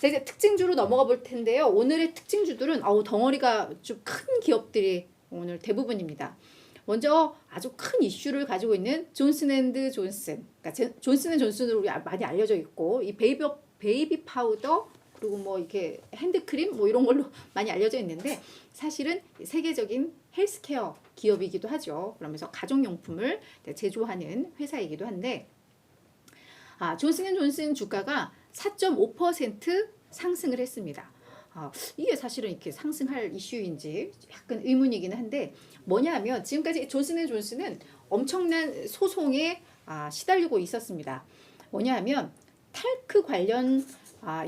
자, 이제 특징주로 넘어가 볼 텐데요. 오늘의 특징주들은 덩어리가 좀 큰 기업들이 오늘 대부분입니다. 먼저 아주 큰 이슈를 가지고 있는 존슨앤드존슨, 그러니까 존슨앤존슨으로 많이 알려져 있고, 이 베이비 파우더, 그리고 뭐 이렇게 핸드크림 뭐 이런 걸로 많이 알려져 있는데, 사실은 세계적인 헬스케어 기업이기도 하죠. 그러면서 가정용품을 제조하는 회사이기도 한데, 존슨앤존슨 주가가 4.5% 상승을 했습니다. 이게 사실은 이렇게 상승할 이슈인지 약간 의문이기는 한데, 뭐냐 하면 지금까지 존슨앤존슨은 엄청난 소송에 시달리고 있었습니다. 뭐냐 하면 탈크 관련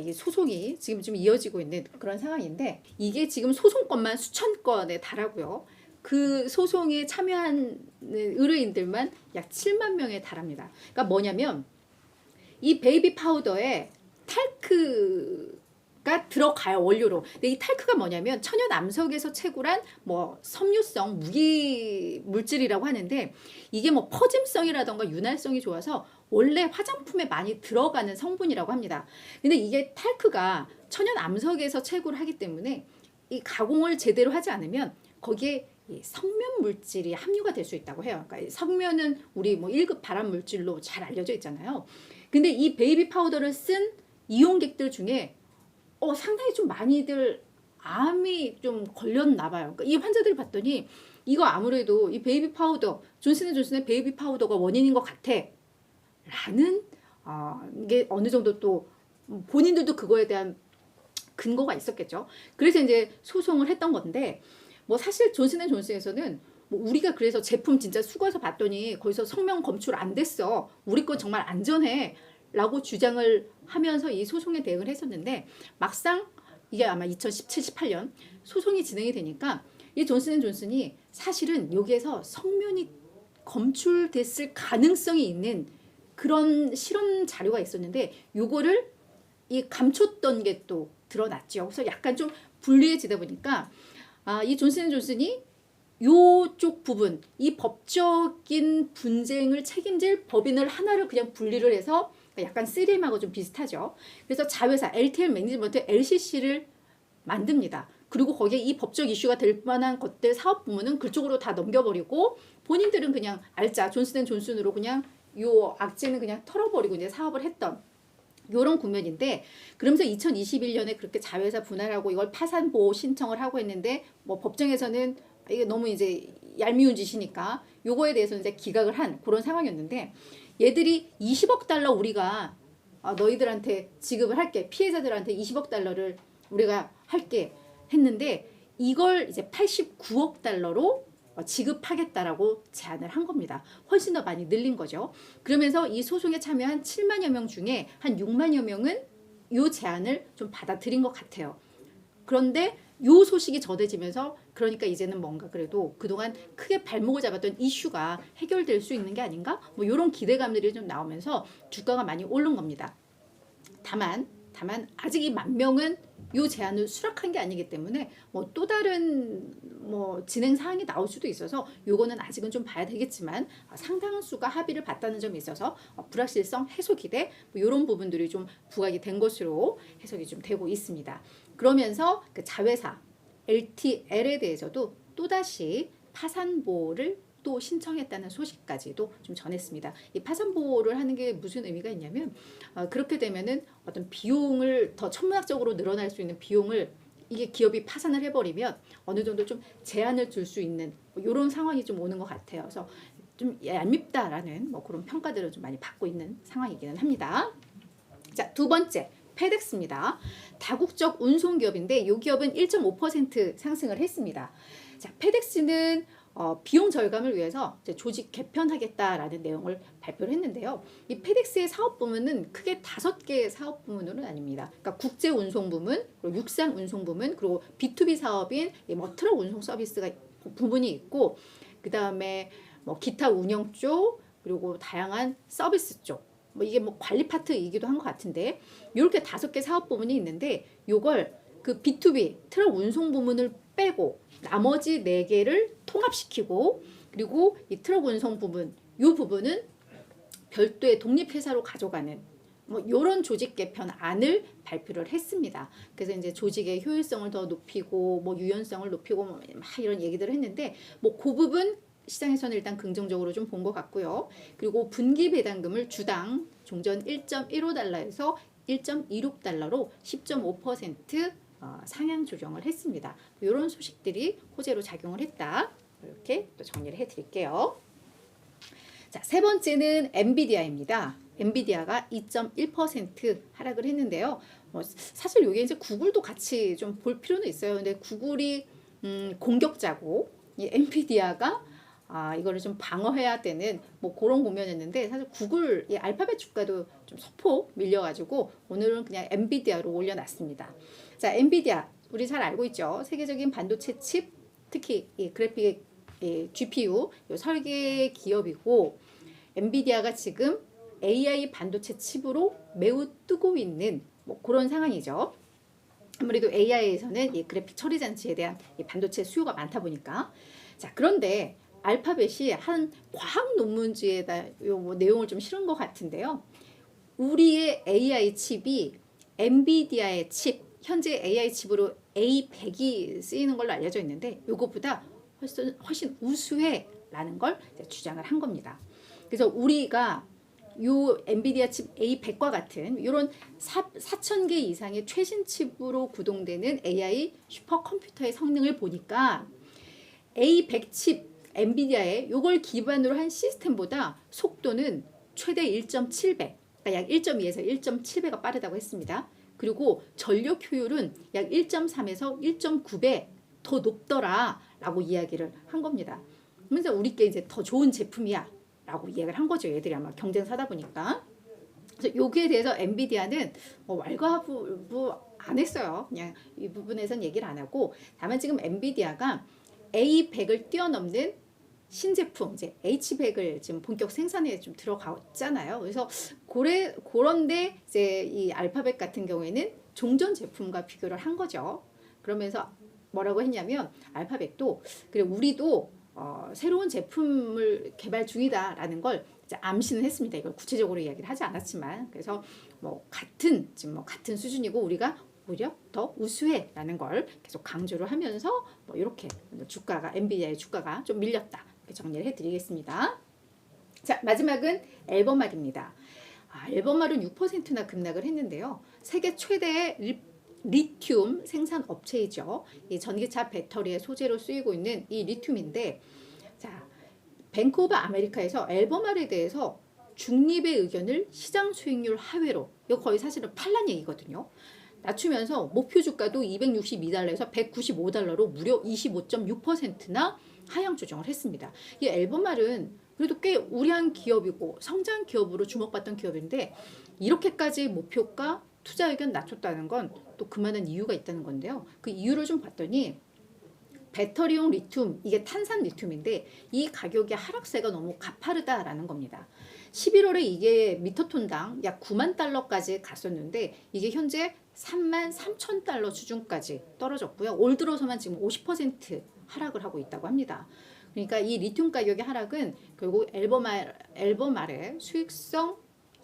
이게 소송이 지금 좀 이어지고 있는 그런 상황인데, 이게 지금 소송건만 수천 건에 달하고요. 그 소송에 참여한 의뢰인들만 약 7만 명에 달합니다. 그러니까 뭐냐면 이 베이비 파우더에 탈크가 들어가요, 원료로. 근데 이 탈크가 뭐냐면 천연 암석에서 채굴한 뭐 섬유성 무기 물질이라고 하는데, 이게 뭐 퍼짐성이라던가 윤활성이 좋아서 원래 화장품에 많이 들어가는 성분이라고 합니다. 근데 이게 탈크가 천연 암석에서 채굴을 하기 때문에 이 가공을 제대로 하지 않으면 거기에 성면 물질이 함유가 될 수 있다고 해요. 그러니까 성면은 우리 뭐 1급 발암 물질로 잘 알려져 있잖아요. 근데 이 베이비 파우더를 쓴 이용객들 중에 상당히 좀 많이들 암이 좀 걸렸나 봐요. 그러니까 이 환자들을 봤더니 이거 아무래도 이 베이비 파우더, 존슨앤존슨의 베이비 파우더가 원인인 것 같아 라는 이게 어느 정도 또 본인들도 그거에 대한 근거가 있었겠죠. 그래서 이제 소송을 했던 건데, 뭐 사실 존슨앤존슨에서는 뭐 우리가 그래서 제품 진짜 수거해서 봤더니 거기서 성명 검출 안 됐어, 우리 건 정말 안전해 라고 주장을 하면서 이 소송에 대응을 했었는데, 막상 이게 아마 2017, 18년 소송이 진행이 되니까 이 존슨앤존슨이 사실은 여기에서 성면이 검출됐을 가능성이 있는 그런 실험 자료가 있었는데, 요거를 이 감췄던 게 또 드러났죠. 그래서 약간 좀 불리해지다 보니까 이 존슨앤존슨이 요쪽 부분, 이 법적인 분쟁을 책임질 법인을 하나를 그냥 분리를 해서, 약간 3M하고 좀 비슷하죠. 그래서 자회사 LTL 매니지먼트 LCC를 만듭니다. 그리고 거기에 이 법적 이슈가 될 만한 것들 사업 부문은 그쪽으로 다 넘겨버리고, 본인들은 그냥 알짜 존슨앤존슨으로 그냥 요 악재는 그냥 털어버리고 이제 사업을 했던 요런 국면인데, 그러면서 2021년에 그렇게 자회사 분할하고 이걸 파산 보호 신청을 하고 했는데, 뭐 법정에서는 이게 너무 이제 얄미운 짓이니까 요거에 대해서 이제 기각을 한 그런 상황이었는데, 얘들이 20억 달러 우리가 너희들한테 지급을 할게, 피해자들한테 20억 달러를 우리가 할게 했는데, 이걸 이제 89억 달러로 지급하겠다라고 제안을 한 겁니다. 훨씬 더 많이 늘린 거죠. 그러면서 이 소송에 참여한 7만여 명 중에 한 6만여 명은 이 제안을 좀 받아들인 것 같아요. 그런데 요 소식이 전해지면서, 그러니까 이제는 뭔가 그래도 그동안 크게 발목을 잡았던 이슈가 해결될 수 있는 게 아닌가? 뭐 이런 기대감들이 좀 나오면서 주가가 많이 오른 겁니다. 다만 아직 이 10,000명은 요 제안을 수락한 게 아니기 때문에 뭐 또 다른 뭐 진행 사항이 나올 수도 있어서 요거는 아직은 좀 봐야 되겠지만, 상당한 수가 합의를 봤다는 점이 있어서 불확실성 해소 기대 뭐 이런 부분들이 좀 부각이 된 것으로 해석이 좀 되고 있습니다. 그러면서 그 자회사 LTL에 대해서도 또다시 파산보호를 또 신청했다는 소식까지도 좀 전했습니다. 이 파산보호를 하는 게 무슨 의미가 있냐면, 그렇게 되면은 어떤 비용을 더 천문학적으로 늘어날 수 있는 비용을 이게 기업이 파산을 해버리면 어느 정도 좀 제한을 둘 수 있는 뭐 이런 상황이 좀 오는 것 같아요. 그래서 좀 얄밉다라는 뭐 그런 평가들을 좀 많이 받고 있는 상황이기는 합니다. 자, 두 번째 페덱스입니다. 다국적 운송기업인데 이 기업은 1.5% 상승을 했습니다. 자, 페덱스는 비용 절감을 위해서 조직 개편하겠다라는 내용을 발표를 했는데요. 이 페덱스의 사업 부문은 크게 5개의 사업 부문으로 나뉩니다. 그러니까 국제 운송 부문, 그리고 육상 운송 부문, 그리고 B2B 사업인 뭐 트럭 운송 서비스가 부문이 있고, 그 다음에 뭐 기타 운영 쪽, 그리고 다양한 서비스 쪽, 뭐 이게 뭐 관리 파트이기도 한 것 같은데, 이렇게 5개 사업 부문이 있는데, 요걸 그 B2B 트럭 운송 부문을 빼고 나머지 4개를 통합시키고, 그리고 이 트럭 운송 부분, 이 부분은 별도의 독립회사로 가져가는 뭐 이런 조직 개편안을 발표를 했습니다. 그래서 이제 조직의 효율성을 더 높이고 뭐 유연성을 높이고 뭐 막 이런 얘기들을 했는데 뭐 그 부분 시장에서는 일단 긍정적으로 좀 본 것 같고요. 그리고 분기 배당금을 주당 종전 1.15달러에서 1.26달러로 10.5% 상향 조정을 했습니다. 이런 소식들이 호재로 작용을 했다. 이렇게 또 정리를 해드릴게요. 자, 세 번째는 엔비디아입니다. 엔비디아가 2.1% 하락을 했는데요. 사실 이게 이제 구글도 같이 좀 볼 필요는 있어요. 근데 구글이 공격자고 이 엔비디아가 이거를 좀 방어해야 되는 뭐 그런 국면이었는데 사실 구글 이 알파벳 주가도 좀 소폭 밀려가지고 오늘은 그냥 엔비디아로 올려놨습니다. 자, 엔비디아 우리 잘 알고 있죠. 세계적인 반도체 칩 특히 이 그래픽 이 GPU 요 설계 기업이고 엔비디아가 지금 AI 반도체 칩으로 매우 뜨고 있는 뭐 그런 상황이죠. 아무래도 AI에서는 이 그래픽 처리 장치에 대한 이 반도체 수요가 많다 보니까 자 그런데 알파벳이 한 과학 논문지에다 요 내용을 좀 실은 것 같은데요. 우리의 AI 칩이 엔비디아의 칩 현재 AI 칩으로 A100이 쓰이는 걸로 알려져 있는데 요거보다 훨씬 우수해라는 걸 주장을 한 겁니다. 그래서 우리가 요 엔비디아 칩 A100과 같은 이런 4,000개 이상의 최신 칩으로 구동되는 AI 슈퍼컴퓨터의 성능을 보니까 A100 칩 엔비디아의 요걸 기반으로 한 시스템보다 속도는 최대 1.7배, 그러니까 약 1.2에서 1.7배가 빠르다고 했습니다. 그리고 전력 효율은 약 1.3에서 1.9배 더 높더라라고 이야기를 한 겁니다. 그래서 우리께 이제 더 좋은 제품이야. 라고 이야기를 한 거죠. 얘들이 아마 경쟁사다 보니까. 그래서 여기에 대해서 엔비디아는 왈가부부 안 했어요. 그냥 이 부분에선 얘기를 안 하고 다만 지금 엔비디아가 A100을 뛰어넘는 신제품 이제 H100을 지금 본격 생산에 좀 들어갔잖아요. 그래서 그런데 이제 이 알파벳 같은 경우에는 종전 제품과 비교를 한 거죠. 그러면서 뭐라고 했냐면 알파벳도 그래 우리도 새로운 제품을 개발 중이다라는 걸 이제 암시는 했습니다. 이걸 구체적으로 이야기를 하지 않았지만 그래서 지금 같은 수준이고 우리가 오히려 더 우수해라는 걸 계속 강조를 하면서 이렇게 주가가 엔비디아의 주가가 좀 밀렸다 이렇게 정리를 해드리겠습니다. 자 마지막은 앨범말입니다. 앨범말은 6%나 급락을 했는데요. 세계 최대의 리튬 생산 업체이죠. 이 전기차 배터리의 소재로 쓰이고 있는 이 리튬인데, 자 뱅크 오브 아메리카에서 앨범알에 대해서 중립의 의견을 시장 수익률 하회로 이거 거의 사실은 팔란 얘기거든요. 낮추면서 목표 주가도 262달러에서 195달러로 무려 25.6%나 하향 조정을 했습니다. 이 앨범알은 그래도 꽤 우려한 기업이고 성장 기업으로 주목받던 기업인데 이렇게까지 목표가 투자 의견 낮췄다는 건 또 그만한 이유가 있다는 건데요. 그 이유를 좀 봤더니 배터리용 리튬, 이게 탄산 리튬인데 이 가격의 하락세가 너무 가파르다라는 겁니다. 11월에 이게 미터톤당 약 9만 달러까지 갔었는데 이게 현재 3만 3천 달러 수준까지 떨어졌고요. 올 들어서만 지금 50% 하락을 하고 있다고 합니다. 그러니까 이 리튬 가격의 하락은 결국 앨범알의 수익성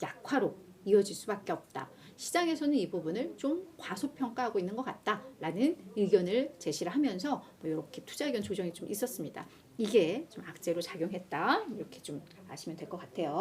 약화로 이어질 수밖에 없다. 시장에서는 이 부분을 좀 과소평가하고 있는 것 같다라는 의견을 제시를 하면서 이렇게 투자 의견 조정이 좀 있었습니다. 이게 좀 악재로 작용했다. 이렇게 좀 아시면 될 것 같아요.